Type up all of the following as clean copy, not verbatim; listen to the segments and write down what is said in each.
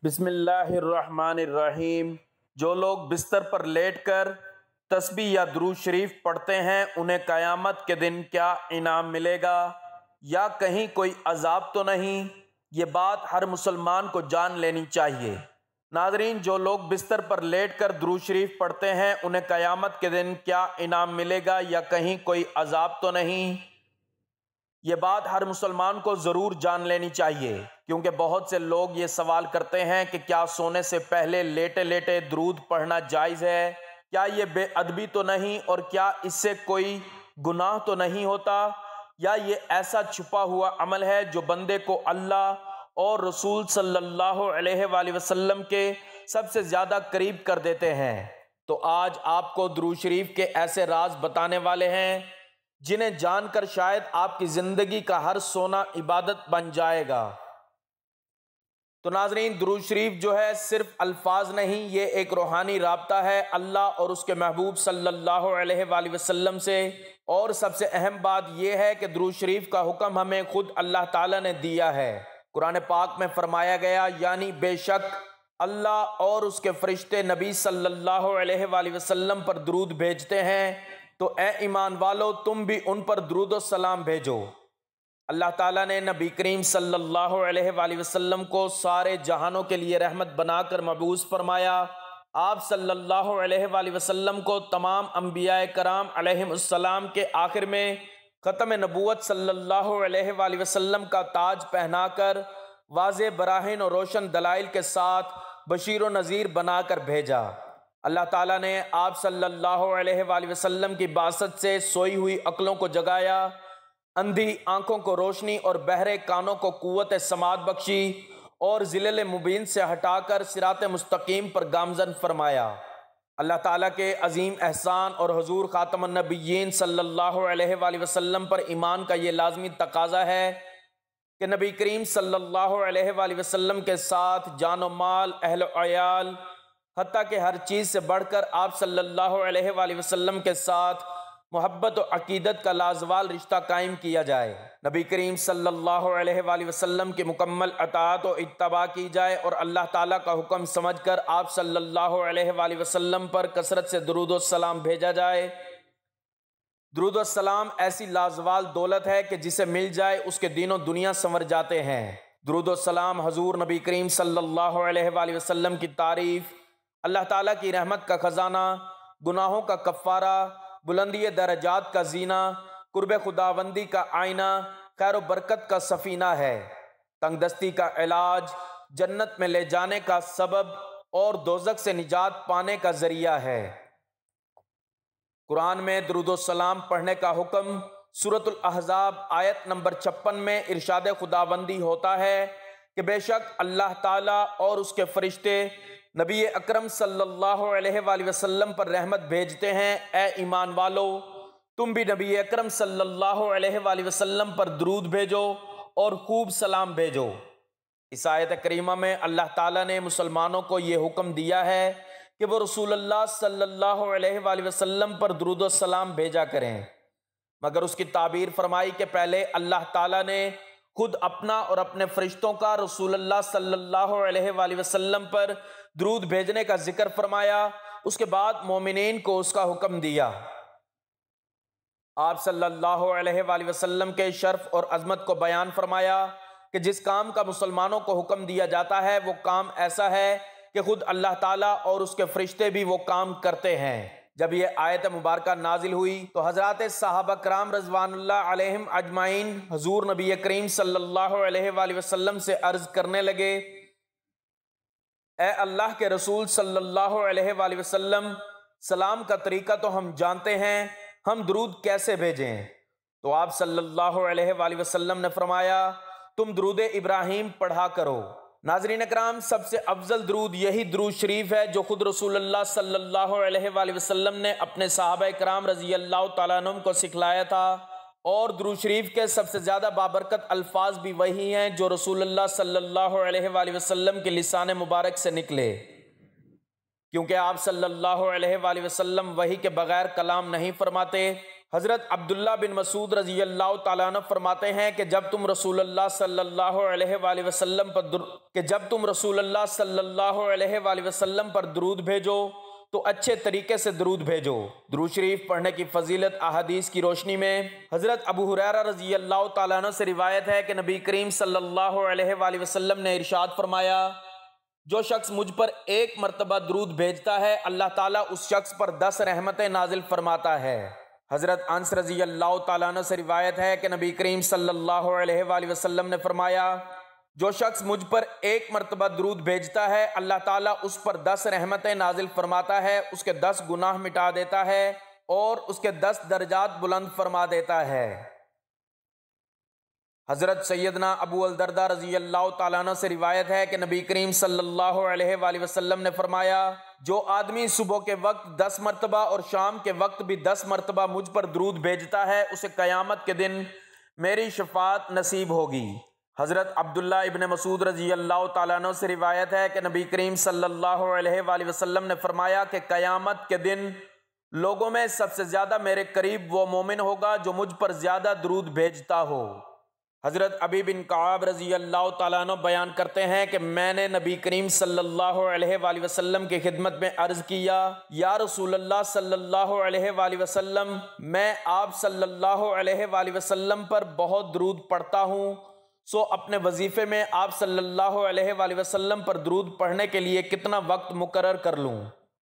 بسم اللہ الرحمن الرحیم۔ جو لوگ بستر پر لیٹ کر تسبیح یا درود شریف پڑھتے ہیں انہیں قیامت کے دن کیا انعام ملے گا یا کہیں کوئی عذاب تو نہیں؟ یہ بات ہر مسلمان کو جان لینی چاہیے۔ ناظرین، جو لوگ بستر پر لیٹ کر درود شریف پڑھتے ہیں انہیں قیامت کے دن کیا انعام ملے گا یا کہیں کوئی عذاب تو نہیں؟ یہ بات ہر مسلمان کو ضرور جان لینی چاہیے، کیونکہ بہت سے لوگ یہ سوال کرتے ہیں کہ کیا سونے سے پہلے لیٹے لیٹے درود پڑھنا جائز ہے؟ کیا یہ بے ادبی تو نہیں؟ اور کیا اس سے کوئی گناہ تو نہیں ہوتا؟ یا یہ ایسا چھپا ہوا عمل ہے جو بندے کو اللہ اور رسول صلی اللہ علیہ وآلہ وسلم کے سب سے زیادہ قریب کر دیتے ہیں؟ تو آج آپ کو درود شریف کے ایسے راز بتانے والے ہیں جنہیں جان کر شاید آپ کی زندگی کا ہر سونا عبادت بن جائے گا۔ تو ناظرین، درود شریف جو ہے صرف الفاظ نہیں، یہ ایک روحانی رابطہ ہے اللہ اور اس کے محبوب صلی اللہ علیہ وآلہ وسلم سے۔ اور سب سے اہم بات یہ ہے کہ درود شریف کا حکم ہمیں خود اللہ تعالیٰ نے دیا ہے۔ قرآن پاک میں فرمایا گیا، یعنی بے شک اللہ اور اس کے فرشتے نبی صلی اللہ علیہ وآلہ وسلم پر درود بھیجتے ہیں، تو اے ایمان والو تم بھی ان پر درود و سلام بھیجو۔ اللہ تعالیٰ نے نبی کریم صلی اللہ علیہ وآلہ وسلم کو سارے جہانوں کے لیے رحمت بنا کر مبعوث فرمایا۔ آپ صلی اللہ علیہ وآلہ وسلم کو تمام انبیاء کرام علیہم السلام کے آخر میں ختم نبوت صلی اللہ علیہ وآلہ وسلم کا تاج پہنا کر واضح براہین اور روشن دلائل کے ساتھ بشیر و نذیر بنا کر بھیجا۔ اللہ تعالیٰ نے آپ صلی اللہ علیہ وآلہ وسلم کی بعثت سے سوئی ہوئی عقلوں کو جگایا، اندھی آنکھوں کو روشنی اور بہرے کانوں کو قوت سماعت بخشی اور ذلل مبین سے ہٹا کر صراط مستقیم پر گامزن فرمایا۔ اللہ تعالیٰ کے عظیم احسان اور حضور خاتم النبیین صلی اللہ علیہ وآلہ وسلم پر ایمان کا یہ لازمی تقاضا ہے کہ نبی کریم صلی اللہ علیہ وآلہ وسلم کے ساتھ جان و مال، اہل و عیال، حتیٰ کہ ہر چیز سے بڑھ کر آپ صلی اللہ علیہ وآلہ وسلم کے ساتھ محبت و عقیدت کا لازوال رشتہ قائم کیا جائے۔ نبی کریم صلی اللہ علیہ وآلہ وسلم کی مکمل اطاعت و اتباع کی جائے اور اللہ تعالیٰ کا حکم سمجھ کر آپ صلی اللہ علیہ وآلہ وسلم پر کثرت سے درود و سلام بھیجا جائے۔ درود و سلام ایسی لازوال دولت ہے کہ جسے مل جائے اس کے دین و دنیا سنور جاتے ہیں۔ درود و سلام حضور نبی کریم صلی اللہ علیہ وآلہ وسلم کی تعریف، اللہ تعالیٰ کی رحمت کا خزانہ، گناہوں کا کفارہ، بلندی درجات کا زینہ، قرب خداوندی کا آئینہ، خیر و برکت کا سفینہ ہے، تنگ دستی کا علاج، جنت میں لے جانے کا سبب اور دوزخ سے نجات پانے کا ذریعہ ہے۔ قرآن میں درود و سلام پڑھنے کا حکم سورۃ الاحزاب آیت نمبر 56 میں ارشاد خداوندی ہوتا ہے کہ بے شک اللہ تعالیٰ اور اس کے فرشتے نبی اکرم صلی اللہ علیہ وآلہ وسلم پر رحمت بھیجتے ہیں۔ اے ایمان والو تم بھی نبی اکرم صلی اللہ علیہ وآلہ وسلم پر درود بھیجو اور خوب سلام بھیجو۔ اس آیت کریمہ میں اللہ تعالیٰ نے مسلمانوں کو یہ حکم دیا ہے کہ وہ رسول اللہ صلی اللہ علیہ وآلہ وسلم پر درود و سلام بھیجا کریں، مگر اس کی تعبیر فرمائی کہ پہلے اللہ تعالیٰ نے خود اپنا اور اپنے فرشتوں کا رسول اللہ صلی اللہ علیہ وآلہ وسلم پر درود بھیجنے کا ذکر فرمایا، اس کے بعد مومنین کو اس کا حکم دیا۔ آپ صلی اللہ علیہ وآلہ وسلم کے شرف اور عظمت کو بیان فرمایا کہ جس کام کا مسلمانوں کو حکم دیا جاتا ہے وہ کام ایسا ہے کہ خود اللہ تعالیٰ اور اس کے فرشتے بھی وہ کام کرتے ہیں۔ جب یہ آیت مبارکہ نازل ہوئی تو حضرات صحابہ کرام رضوان اللہ علیہم اجمعین حضور نبی کریم صلی اللہ علیہ وآلہ وسلم سے عرض کرنے لگے، اے اللہ کے رسول صلی اللہ علیہ وآلہ وسلم، سلام کا طریقہ تو ہم جانتے ہیں، ہم درود کیسے بھیجیں؟ تو آپ صلی اللہ علیہ وآلہ وسلم نے فرمایا، تم درود ابراہیم پڑھا کرو۔ ناظرین اکرام، سب سے افضل درود یہی درود شریف ہے جو خود رسول اللہ صلی اللہ علیہ وآلہ وسلم نے اپنے صحابہ کرام رضی اللہ تعالیٰ عنہم کو سکھلایا تھا، اور درود شریف کے سب سے زیادہ بابرکت الفاظ بھی وہی ہیں جو رسول اللہ صلی اللہ علیہ وآلہ وسلم کے لسان مبارک سے نکلے، کیونکہ آپ صلی اللہ علیہ وآلہ وسلم وحی کے بغیر کلام نہیں فرماتے، حضرت عبداللہ بن مسعود رضی اللہ تعالیٰ عنہ فرماتے ہیں کہ جب تم رسول اللہ صلی اللہ علیہ وسلم پر درود بھیجو تو اچھے طریقے سے درود بھیجو۔ درود شریف پڑھنے کی فضیلت احادیث کی روشنی میں حضرت ابو ہریرہ رضی اللہ تعالیٰ عنہ سے روایت ہے کہ نبی کریم صلی اللہ علیہ وسلم نے ارشاد فرمایا، جو شخص مجھ پر ایک مرتبہ درود بھیجتا ہے اللہ تعالیٰ اس شخص پر 10 رحمتیں نازل فرماتا ہے۔ حضرت انس رضی اللہ تعالیٰ عنہ سے روایت ہے کہ نبی کریم صلی اللہ علیہ وسلم نے فرمایا، جو شخص مجھ پر ایک مرتبہ درود بھیجتا ہے اللہ تعالیٰ اس پر 10 رحمتیں نازل فرماتا ہے، اس کے 10 گناہ مٹا دیتا ہے اور اس کے 10 درجات بلند فرما دیتا ہے۔ حضرت سیدنا ابو الدرداء رضی اللہ تعالیٰ عنہ سے روایت ہے کہ نبی کریم صلی اللہ علیہ وسلم نے فرمایا، جو آدمی صبح کے وقت 10 مرتبہ اور شام کے وقت بھی 10 مرتبہ مجھ پر درود بھیجتا ہے اسے قیامت کے دن میری شفاعت نصیب ہوگی۔ حضرت عبداللہ ابن مسعود رضی اللہ تعالیٰ عنہ سے روایت ہے کہ نبی کریم صلی اللہ علیہ وسلم نے فرمایا کہ قیامت کے دن لوگوں میں سب سے زیادہ میرے قریب وہ مومن ہوگا جو مجھ پر زیادہ درود بھیجتا ہو۔ حضرت ابی بن کعب رضی اللہ تعالیٰ عنہ بیان کرتے ہیں کہ میں نے نبی کریم صلی اللہ علیہ وسلم کی خدمت میں عرض کیا، یا رسول اللہ صلی اللہ علیہ وسلم، میں آپ صلی اللہ علیہ وسلم پر بہت درود پڑھتا ہوں، سو اپنے وظیفے میں آپ صلی اللہ علیہ وسلم پر درود پڑھنے کے لیے کتنا وقت مقرر کر لوں؟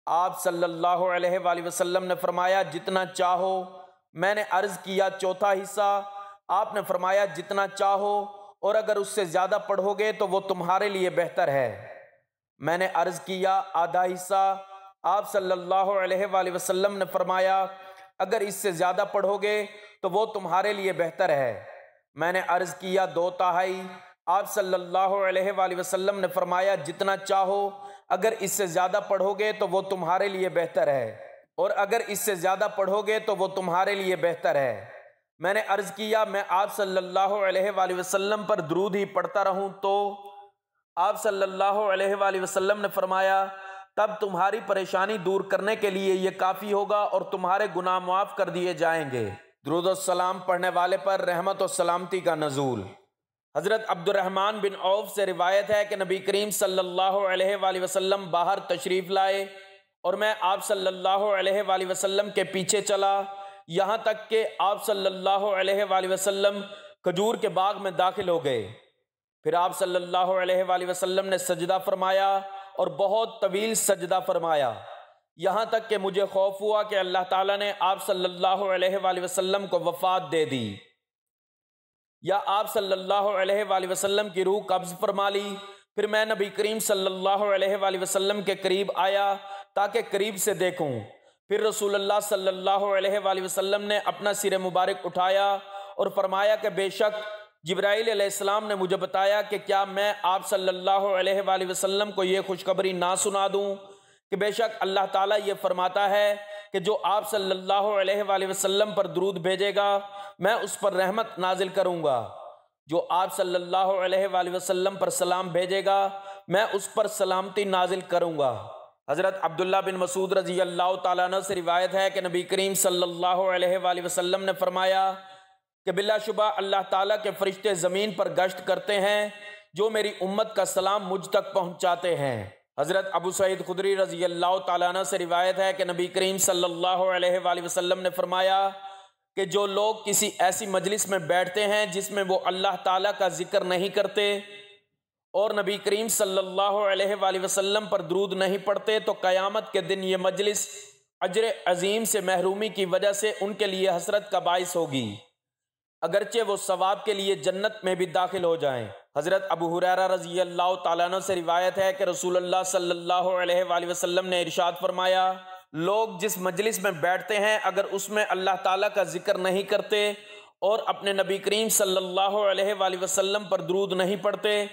آپ صلی اللہ علیہ وسلم نے فرمایا، جتنا چاہو۔ میں نے عرض کیا، چوتھا حصہ؟ آپ نے فرمایا، جتنا چاہو، اور اگر اس سے زیادہ پڑھو گے تو وہ تمہارے لیے بہتر ہے۔ میں نے عرض کیا، آدھا حصہ؟ آپ صلی اللہ علیہ وسلم نے فرمایا، اگر اس سے زیادہ پڑھو گے تو وہ تمہارے لیے بہتر ہے۔ میں نے عرض کیا، 2/3؟ آپ صلی اللہ علیہ وسلم نے فرمایا، جتنا چاہو، اگر اس سے زیادہ پڑھو گے تو وہ تمہارے لیے بہتر ہے، اور اگر اس سے زیادہ پڑھو گے تو وہ تمہارے لیے بہتر ہے۔ میں نے عرض کیا، میں آپ صلی اللہ علیہ وسلم پر درود ہی پڑھتا رہوں تو؟ آپ صلی اللہ علیہ وسلم نے فرمایا، تب تمہاری پریشانی دور کرنے کے لیے یہ کافی ہوگا اور تمہارے گناہ معاف کر دیے جائیں گے۔ درود و سلام پڑھنے والے پر رحمت و سلامتی کا نزول۔ حضرت عبد الرحمن بن عوف سے روایت ہے کہ نبی کریم صلی اللہ علیہ وسلم باہر تشریف لائے اور میں آپ صلی اللہ علیہ وسلم کے پیچھے چلا، یہاں تک کہ آپ صلی اللہ علیہ وسلم کھجور کے باغ میں داخل ہو گئے۔ پھر آپ صلی اللہ علیہ وسلم نے سجدہ فرمایا اور بہت طویل سجدہ فرمایا، یہاں تک کہ مجھے خوف ہوا کہ اللہ تعالیٰ نے آپ صلی اللہ علیہ وسلم کو وفات دے دی، یا آپ صلی اللہ علیہ وسلم کی روح قبض فرما لی۔ پھر میں نبی کریم صلی اللہ علیہ وسلم کے قریب آیا تاکہ قریب سے دیکھوں۔ پھر رسول اللہ صلی اللہ علیہ وسلم نے اپنا سر مبارک اٹھایا اور فرمایا کہ بے شک جبرائیل علیہ السلام نے مجھے بتایا کہ کیا میں آپ صلی اللہ علیہ وسلم کو یہ خوشخبری نہ سنا دوں کہ بے شک اللہ تعالیٰ یہ فرماتا ہے کہ جو آپ صلی اللہ علیہ وسلم پر درود بھیجے گا میں اس پر رحمت نازل کروں گا، جو آپ صلی اللہ علیہ وسلم پر سلام بھیجے گا میں اس پر سلامتی نازل کروں گا۔ حضرت عبداللہ بن مسعود رضی اللہ تعالیٰ عنہ سے روایت ہے کہ نبی کریم صلی اللہ علیہ وسلم نے فرمایا کہ بلا شبہ اللہ تعالیٰ کے فرشتے زمین پر گشت کرتے ہیں جو میری امت کا سلام مجھ تک پہنچاتے ہیں۔ حضرت ابو سعید خدری رضی اللہ تعالیٰ عنہ سے روایت ہے کہ نبی کریم صلی اللہ علیہ وسلم نے فرمایا کہ جو لوگ کسی ایسی مجلس میں بیٹھتے ہیں جس میں وہ اللہ تعالیٰ کا ذکر نہیں کرتے اور نبی کریم صلی اللہ علیہ وسلم پر درود نہیں پڑھتے تو قیامت کے دن یہ مجلس اجر عظیم سے محرومی کی وجہ سے ان کے لیے حسرت کا باعث ہوگی، اگرچہ وہ ثواب کے لیے جنت میں بھی داخل ہو جائیں۔ حضرت ابو ہریرہ رضی اللہ تعالیٰ عنہ سے روایت ہے کہ رسول اللہ صلی اللہ علیہ وسلم نے ارشاد فرمایا، لوگ جس مجلس میں بیٹھتے ہیں اگر اس میں اللہ تعالیٰ کا ذکر نہیں کرتے اور اپنے نبی کریم صلی اللہ علیہ وسلم پر درود نہیں پڑھتے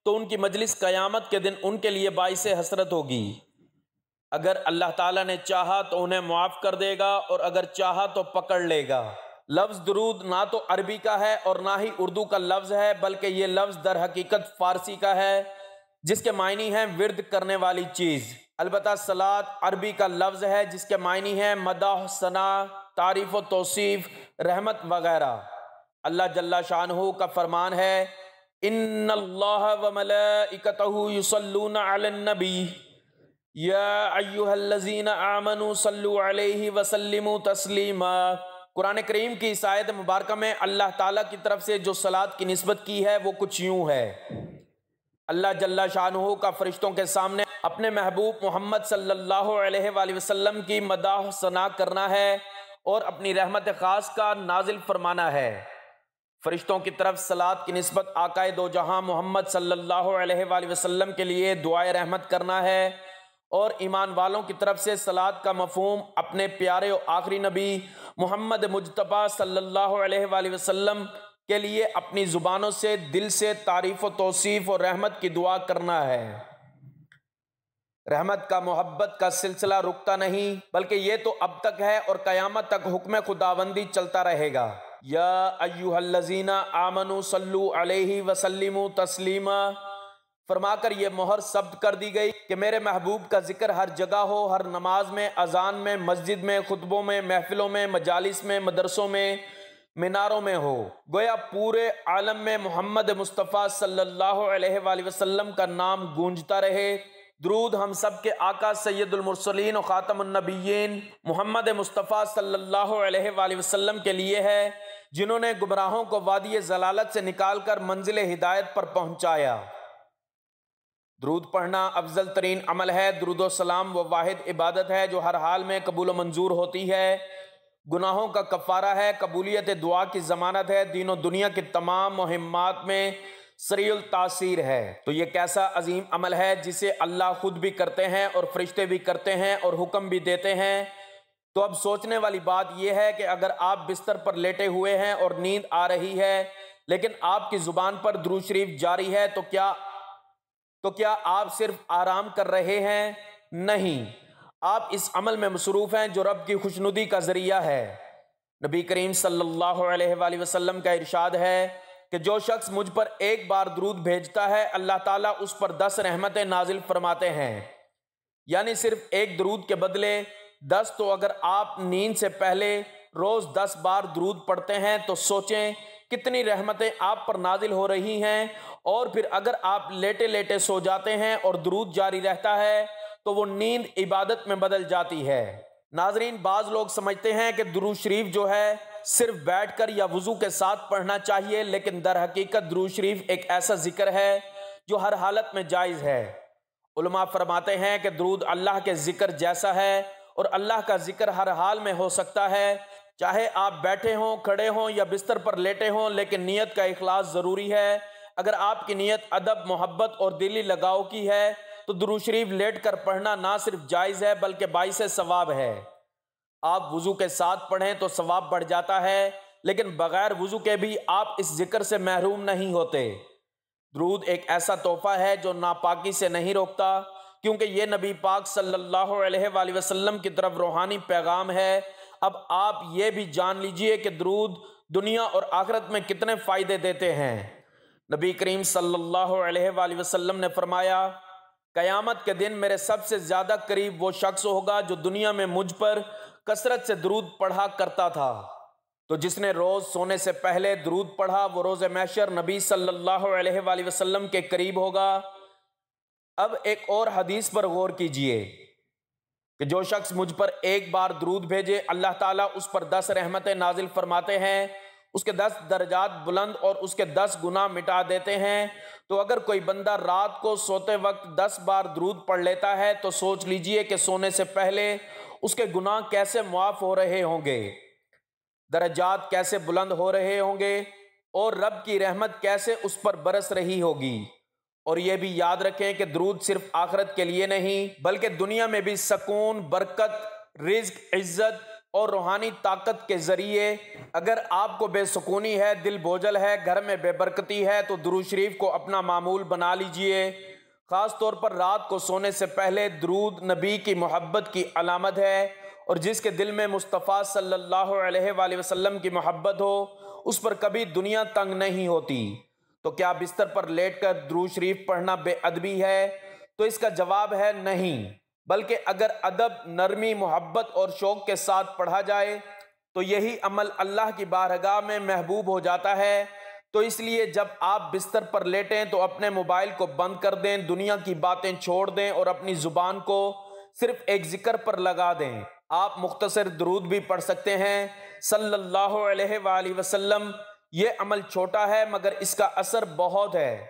تو ان کی مجلس قیامت کے دن ان کے لیے باعث حسرت ہوگی۔ اگر اللہ تعالیٰ نے چاہا تو انہیں معاف کر دے گا اور اگر چاہا تو پکڑ لے گا۔ لفظ درود نہ تو عربی کا ہے اور نہ ہی اردو کا لفظ ہے، بلکہ یہ لفظ در حقیقت فارسی کا ہے جس کے معنی ہیں ورد کرنے والی چیز۔ البتہ صلاۃ عربی کا لفظ ہے جس کے معنی ہیں مدح، ثنا، تعریف و توصیف، رحمت وغیرہ۔ اللہ جل شانہ کا فرمان ہے ان اللہ وملائکتہ یصلون علی النبی یا ایھا الذین آمنوا صلوا علیہ وسلموا تسلیما۔ قرآن کریم کی اس آیت مبارکہ میں اللہ تعالیٰ کی طرف سے جو صلاۃ کی نسبت کی ہے وہ کچھ یوں ہے۔ اللہ جل شانہ کا فرشتوں کے سامنے اپنے محبوب محمد صلی اللہ علیہ وآلہ وسلم کی مداح ثنا کرنا ہے اور اپنی رحمت خاص کا نازل فرمانا ہے۔ فرشتوں کی طرف صلاۃ کی نسبت آقا دو جہاں محمد صلی اللہ علیہ وآلہ وسلم کے لیے دعائے رحمت کرنا ہے، اور ایمان والوں کی طرف سے صلاۃ کا مفہوم اپنے پیارے و آخری نبی محمد مجتبیٰ صلی اللہ علیہ وآلہ وسلم کے لیے اپنی زبانوں سے دل سے تعریف و توصیف اور رحمت کی دعا کرنا ہے۔ رحمت کا محبت کا سلسلہ رکتا نہیں، بلکہ یہ تو اب تک ہے اور قیامت تک حکم خداوندی چلتا رہے گا۔ یا ایھا الذین آمنوا صلوا علیہ وسلموا تسلیما فرما کر یہ مہر ثبت کر دی گئی کہ میرے محبوب کا ذکر ہر جگہ ہو، ہر نماز میں، اذان میں، مسجد میں، خطبوں میں، محفلوں میں، مجالس میں، مدرسوں میں، میناروں میں ہو۔ گویا پورے عالم میں محمد مصطفیٰ صلی اللہ علیہ وآلہ وسلم کا نام گونجتا رہے۔ درود ہم سب کے آقا سید المرسلین و خاتم النبیین محمد مصطفیٰ صلی اللہ علیہ وآلہ وسلم کے لیے ہے، جنہوں نے گمراہوں کو وادی ضلالت سے نکال کر منزل ہدایت پر پہنچایا۔ درود پڑھنا افضل ترین عمل ہے۔ درود و سلام وہ واحد عبادت ہے جو ہر حال میں قبول و منظور ہوتی ہے، گناہوں کا کفارہ ہے، قبولیت دعا کی ضمانت ہے، دین و دنیا کی تمام مہمات میں سریع التاثیر ہے۔ تو یہ کیسا عظیم عمل ہے جسے اللہ خود بھی کرتے ہیں اور فرشتے بھی کرتے ہیں اور حکم بھی دیتے ہیں۔ تو اب سوچنے والی بات یہ ہے کہ اگر آپ بستر پر لیٹے ہوئے ہیں اور نیند آ رہی ہے لیکن آپ کی زبان پر درود شریف جاری ہے تو کیا آپ صرف آرام کر رہے ہیں؟ نہیں، آپ اس عمل میں مصروف ہیں جو رب کی خوشنودی کا ذریعہ ہے۔ نبی کریم صلی اللہ علیہ وآلہ وسلم کا ارشاد ہے کہ جو شخص مجھ پر ایک بار درود بھیجتا ہے اللہ تعالیٰ اس پر 10 رحمتیں نازل فرماتے ہیں، یعنی صرف ایک درود کے بدلے 10۔ تو اگر آپ نیند سے پہلے روز 10 بار درود پڑھتے ہیں تو سوچیں کتنی رحمتیں آپ پر نازل ہو رہی ہیں، اور پھر اگر آپ لیٹے لیٹے سو جاتے ہیں اور درود جاری رہتا ہے تو وہ نیند عبادت میں بدل جاتی ہے۔ ناظرین، بعض لوگ سمجھتے ہیں کہ درود شریف جو ہے صرف بیٹھ کر یا وضو کے ساتھ پڑھنا چاہیے، لیکن در حقیقت درود شریف ایک ایسا ذکر ہے جو ہر حالت میں جائز ہے۔ علماء فرماتے ہیں کہ درود اللہ کے ذکر جیسا ہے اور اللہ کا ذکر ہر حال میں ہو سکتا ہے، چاہے آپ بیٹھے ہوں، کھڑے ہوں یا بستر پر لیٹے ہوں، لیکن نیت کا اخلاص ضروری ہے۔ اگر آپ کی نیت ادب، محبت اور دلی لگاؤ کی ہے تو درود شریف لیٹ کر پڑھنا نہ صرف جائز ہے بلکہ باعث ثواب ہے۔ آپ وضو کے ساتھ پڑھیں تو ثواب بڑھ جاتا ہے، لیکن بغیر وضو کے بھی آپ اس ذکر سے محروم نہیں ہوتے۔ درود ایک ایسا تحفہ ہے جو ناپاکی سے نہیں روکتا، کیونکہ یہ نبی پاک صلی اللہ علیہ وآلہ وسلم کی طرف روحانی پیغام ہے۔ اب آپ یہ بھی جان لیجئے کہ درود دنیا اور آخرت میں کتنے فائدے دیتے ہیں۔ نبی کریم صلی اللہ علیہ وآلہ وسلم نے فرمایا، قیامت کے دن میرے سب سے زیادہ قریب وہ شخص ہوگا جو دنیا میں مجھ پر کثرت سے درود پڑھا کرتا تھا۔ تو جس نے روز سونے سے پہلے درود پڑھا وہ روز محشر نبی صلی اللہ علیہ وآلہ وسلم کے قریب ہوگا۔ اب ایک اور حدیث پر غور کیجئے کہ جو شخص مجھ پر ایک بار درود بھیجے اللہ تعالیٰ اس پر 10 رحمتیں نازل فرماتے ہیں، اس کے 10 درجات بلند اور اس کے 10 گناہ مٹا دیتے ہیں۔ تو اگر کوئی بندہ رات کو سوتے وقت 10 بار درود پڑھ لیتا ہے تو سوچ لیجئے کہ سونے سے پہلے اس کے گناہ کیسے معاف ہو رہے ہوں گے، درجات کیسے بلند ہو رہے ہوں گے، اور رب کی رحمت کیسے اس پر برس رہی ہوگی۔ اور یہ بھی یاد رکھیں کہ درود صرف آخرت کے لیے نہیں بلکہ دنیا میں بھی سکون، برکت، رزق، عزت اور روحانی طاقت کے ذریعے۔ اگر آپ کو بے سکونی ہے، دل بوجھل ہے، گھر میں بے برکتی ہے تو درود شریف کو اپنا معمول بنا لیجئے۔ خاص طور پر رات کو سونے سے پہلے درود نبی کی محبت کی علامت ہے، اور جس کے دل میں مصطفیٰ صلی اللہ علیہ وآلہ وسلم کی محبت ہو اس پر کبھی دنیا تنگ نہیں ہوتی۔ تو کیا بستر پر لیٹ کر درود شریف پڑھنا بے ادبی ہے؟ تو اس کا جواب ہے نہیں، بلکہ اگر ادب، نرمی، محبت اور شوق کے ساتھ پڑھا جائے تو یہی عمل اللہ کی بارگاہ میں محبوب ہو جاتا ہے۔ تو اس لیے جب آپ بستر پر لیٹیں تو اپنے موبائل کو بند کر دیں، دنیا کی باتیں چھوڑ دیں اور اپنی زبان کو صرف ایک ذکر پر لگا دیں۔ آپ مختصر درود بھی پڑھ سکتے ہیں صلی اللہ علیہ وآلہ وسلم۔ یہ عمل چھوٹا ہے مگر اس کا اثر بہت ہے۔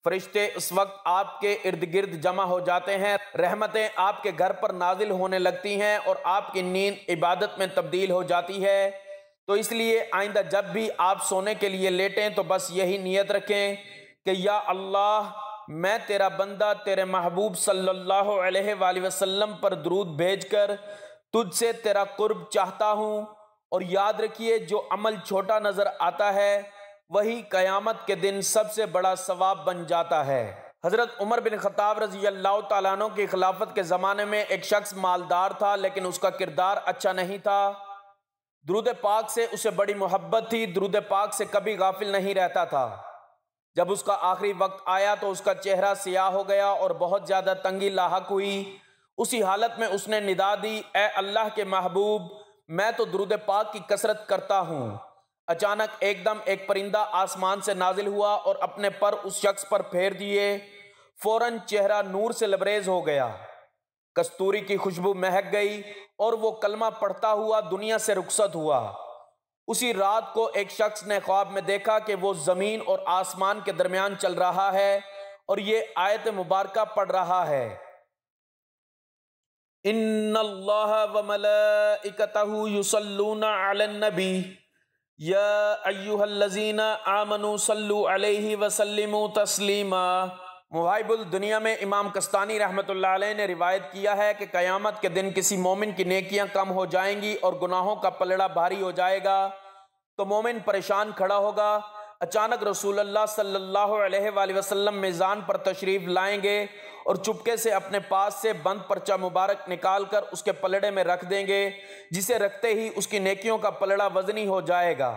فرشتے اس وقت آپ کے ارد گرد جمع ہو جاتے ہیں، رحمتیں آپ کے گھر پر نازل ہونے لگتی ہیں اور آپ کی نیند عبادت میں تبدیل ہو جاتی ہے۔ تو اس لیے آئندہ جب بھی آپ سونے کے لیے لیٹیں تو بس یہی نیت رکھیں کہ یا اللہ، میں تیرا بندہ تیرے محبوب صلی اللہ علیہ وآلہ وسلم پر درود بھیج کر تجھ سے تیرا قرب چاہتا ہوں۔ اور یاد رکھیے جو عمل چھوٹا نظر آتا ہے وہی قیامت کے دن سب سے بڑا ثواب بن جاتا ہے۔ حضرت عمر بن خطاب رضی اللہ تعالیٰ عنہ کی خلافت کے زمانے میں ایک شخص مالدار تھا لیکن اس کا کردار اچھا نہیں تھا۔ درود پاک سے اسے بڑی محبت تھی، درود پاک سے کبھی غافل نہیں رہتا تھا۔ جب اس کا آخری وقت آیا تو اس کا چہرہ سیاہ ہو گیا اور بہت زیادہ تنگی لاحق ہوئی۔ اسی حالت میں اس نے ندا دی، اے اللہ کے محبوب، میں تو درود پاک کی کثرت کرتا ہوں۔ اچانک ایک دم ایک پرندہ آسمان سے نازل ہوا اور اپنے پر اس شخص پر پھیر دیے، فوراً چہرہ نور سے لبریز ہو گیا، کستوری کی خوشبو مہک گئی اور وہ کلمہ پڑھتا ہوا دنیا سے رخصت ہوا۔ اسی رات کو ایک شخص نے خواب میں دیکھا کہ وہ زمین اور آسمان کے درمیان چل رہا ہے اور یہ آیت مبارکہ پڑھ رہا ہے، ان اللہ وملائکتہ یصلون علی النبی یا ایھا الذین آمنوا صلوا علیہ وسلموا تسلیما۔ مواہب الدنیا میں امام کستانی رحمۃ اللہ علیہ نے روایت کیا ہے کہ قیامت کے دن کسی مومن کی نیکیاں کم ہو جائیں گی اور گناہوں کا پلڑا بھاری ہو جائے گا، تو مومن پریشان کھڑا ہوگا۔ اچانک رسول اللہ صلی اللہ علیہ وآلہ وسلم میزان پر تشریف لائیں گے اور چپکے سے اپنے پاس سے بند پرچہ مبارک نکال کر اس کے پلڑے میں رکھ دیں گے، جسے رکھتے ہی اس کی نیکیوں کا پلڑا وزنی ہو جائے گا۔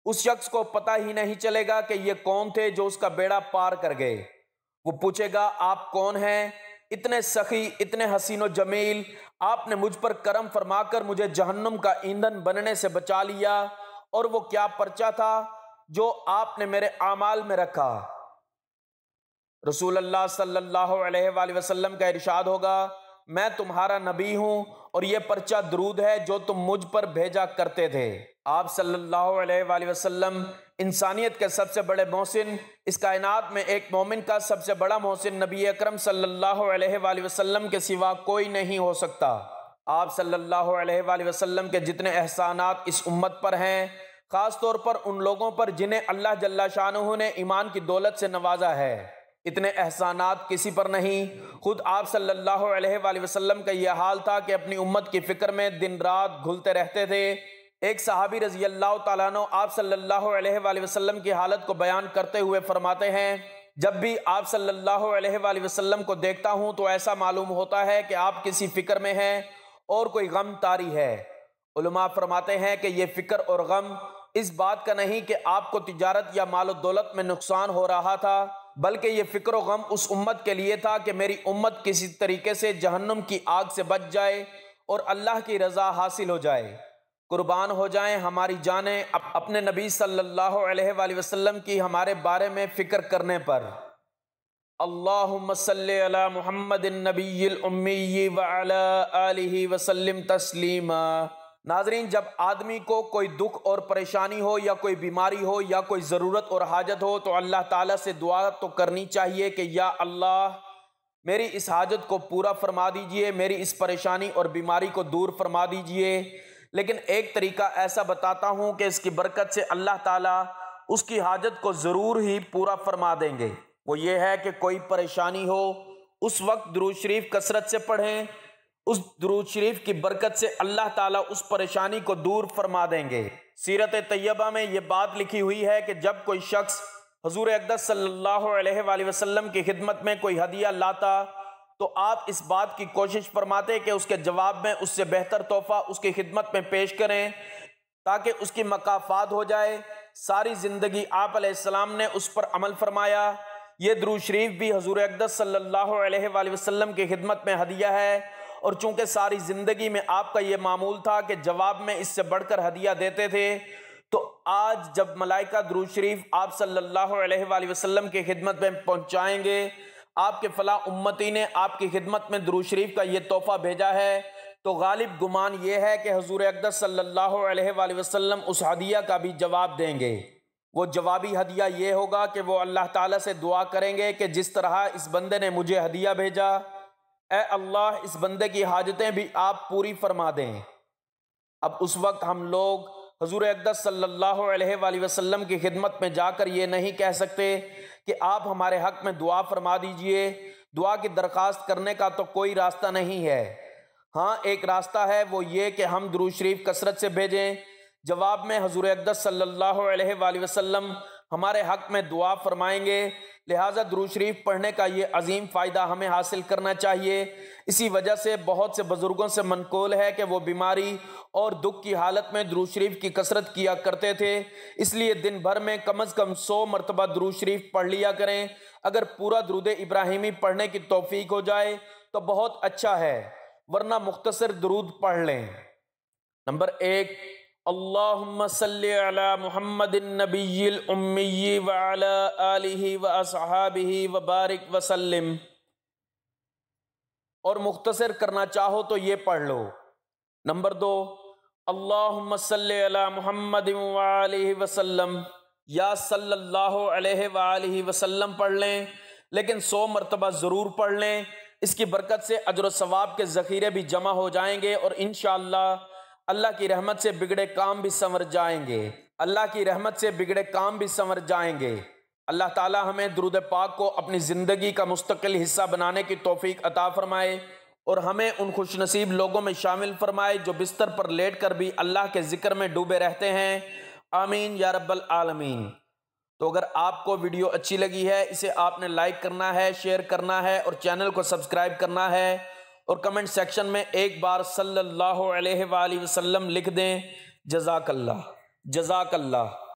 اس شخص کو پتہ ہی نہیں چلے گا کہ یہ کون تھے جو اس کا بیڑا پار کر گئے۔ وہ پوچھے گا، آپ کون ہیں؟ اتنے سخی، اتنے حسین و جمیل، آپ نے مجھ پر کرم فرما کر مجھے جہنم کا ایندھن بننے سے بچا لیا، اور وہ کیا پرچہ تھا جو آپ نے میرے اعمال میں رکھا؟ رسول اللہ صلی اللہ علیہ وآلہ وسلم کا ارشاد ہوگا، میں تمہارا نبی ہوں اور یہ پرچہ درود ہے جو تم مجھ پر بھیجا کرتے تھے۔ آپ صلی اللہ علیہ وآلہ وسلم انسانیت کے سب سے بڑے محسن، اس کائنات میں ایک مومن کا سب سے بڑا محسن نبی اکرم صلی اللہ علیہ وآلہ وسلم کے سوا کوئی نہیں ہو سکتا۔ آپ صلی اللہ علیہ وآلہ وسلم کے جتنے احسانات اس امت پر ہیں، خاص طور پر ان لوگوں پر جنہیں اللہ جل شانہ نے ایمان کی دولت سے نوازا ہے، اتنے احسانات کسی پر نہیں۔ خود آپ صلی اللہ علیہ وآلہ وسلم کا یہ حال تھا کہ اپنی امت کی فکر میں دن رات گھلتے رہتے تھے۔ ایک صحابی رضی اللہ تعالیٰ عنہ آپ صلی اللہ علیہ وآلہ وسلم کی حالت کو بیان کرتے ہوئے فرماتے ہیں، جب بھی آپ صلی اللہ علیہ وآلہ وسلم کو دیکھتا ہوں تو ایسا معلوم ہوتا ہے کہ آپ کسی فکر میں ہیں اور کوئی غم طاری ہے۔ علماء فرماتے ہیں کہ یہ فکر اور غم اس بات کا نہیں کہ آپ کو تجارت یا مال و دولت میں نقصان ہو رہا تھا، بلکہ یہ فکر و غم اس امت کے لیے تھا کہ میری امت کسی طریقے سے جہنم کی آگ سے بچ جائے اور اللہ کی رضا حاصل ہو جائے۔ قربان ہو جائیں ہماری جانیں اپنے نبی صلی اللہ علیہ وآلہ وسلم کی ہمارے بارے میں فکر کرنے پر۔ اللہم صلی علی محمد النبی الامی وعلی آلہ وسلم تسلیما۔ ناظرین، جب آدمی کو کوئی دکھ اور پریشانی ہو یا کوئی بیماری ہو یا کوئی ضرورت اور حاجت ہو تو اللہ تعالیٰ سے دعا تو کرنی چاہیے کہ یا اللہ میری اس حاجت کو پورا فرما دیجئے، میری اس پریشانی اور بیماری کو دور فرما دیجئے۔ لیکن ایک طریقہ ایسا بتاتا ہوں کہ اس کی برکت سے اللہ تعالیٰ اس کی حاجت کو ضرور ہی پورا فرما دیں گے۔ وہ یہ ہے کہ کوئی پریشانی ہو اس وقت درود شریف کثرت سے پڑھیں، اس درود شریف کی برکت سے اللہ تعالیٰ اس پریشانی کو دور فرما دیں گے۔ سیرت طیبہ میں یہ بات لکھی ہوئی ہے کہ جب کوئی شخص حضور اقدس صلی اللہ علیہ وآلہ وسلم کی خدمت میں کوئی ہدیہ لاتا تو آپ اس بات کی کوشش فرماتے کہ اس کے جواب میں اس سے بہتر تحفہ اس کی خدمت میں پیش کریں تاکہ اس کی مکافات ہو جائے۔ ساری زندگی آپ علیہ السلام نے اس پر عمل فرمایا۔ یہ درود شریف بھی حضور اقدس صلی اللہ علیہ وآلہ وسلم کی خدمت میں ہدیہ ہے اور چونکہ ساری زندگی میں آپ کا یہ معمول تھا کہ جواب میں اس سے بڑھ کر ہدیہ دیتے تھے، تو آج جب ملائکہ درود شریف آپ صلی اللہ علیہ وآلہ وسلم کی خدمت میں پہنچائیں گے، آپ کے فلاں امتی نے آپ کی خدمت میں درود شریف کا یہ تحفہ بھیجا ہے، تو غالب گمان یہ ہے کہ حضور اقدس صلی اللہ علیہ وآلہ وسلم اس ہدیہ کا بھی جواب دیں گے۔ وہ جوابی ہدیہ یہ ہوگا کہ وہ اللہ تعالیٰ سے دعا کریں گے کہ جس طرح اس بندے نے مجھے ہدیہ بھیجا، اے اللہ اس بندے کی حاجتیں بھی آپ پوری فرما دیں۔ اب اس وقت ہم لوگ حضور اقدس صلی اللہ علیہ وآلہ وسلم کی خدمت میں جا کر یہ نہیں کہہ سکتے کہ آپ ہمارے حق میں دعا فرما دیجئے۔ دعا کی درخواست کرنے کا تو کوئی راستہ نہیں ہے۔ ہاں ایک راستہ ہے، وہ یہ کہ ہم درود شریف کثرت سے بھیجیں، جواب میں حضور اقدس صلی اللہ علیہ وآلہ وسلم ہمارے حق میں دعا فرمائیں گے، لہٰذا درود شریف پڑھنے کا یہ عظیم فائدہ ہمیں حاصل کرنا چاہیے۔ اسی وجہ سے بہت سے بزرگوں سے منقول ہے کہ وہ بیماری اور دکھ کی حالت میں درود شریف کی کثرت کیا کرتے تھے، اس لیے دن بھر میں کم از کم 100 مرتبہ درود شریف پڑھ لیا کریں۔ اگر پورا درود ابراہیمی پڑھنے کی توفیق ہو جائے تو بہت اچھا ہے، ورنہ مختصر درود پڑھ لیں۔ نمبر 1، اللہم صلی علی محمد النبی الامی وعلی آلہ واصحابہ وبارک وسلم، اور مختصر کرنا چاہو تو یہ پڑھ لو۔ نمبر 2، اللہم صلی علی محمد وآلہ وسلم، یا صلی اللہ علیہ وآلہ وسلم پڑھ لیں، لیکن 100 مرتبہ ضرور پڑھ لیں۔ اس کی برکت سے اجر و ثواب کے ذخیرے بھی جمع ہو جائیں گے، اور انشاءاللہ اللہ کی رحمت سے بگڑے کام بھی سنور جائیں گے۔ اللہ کی رحمت سے بگڑے کام بھی سنور جائیں گے۔ اللہ تعالی ہمیں درود پاک کو اپنی زندگی کا مستقل حصہ بنانے کی توفیق عطا فرمائے، اور ہمیں ان خوش نصیب لوگوں میں شامل فرمائے جو بستر پر لیٹ کر بھی اللہ کے ذکر میں ڈوبے رہتے ہیں۔ آمین یا رب العالمین۔ تو اگر آپ کو ویڈیو اچھی لگی ہے، اسے آپ نے لائک کرنا ہے، شیئر کرنا ہے، اور چینل کو سبسکرائب کرنا ہے، اور کمنٹ سیکشن میں ایک بار صلی اللہ علیہ وآلہ وسلم لکھ دیں۔ جزاک اللہ، جزاک اللہ۔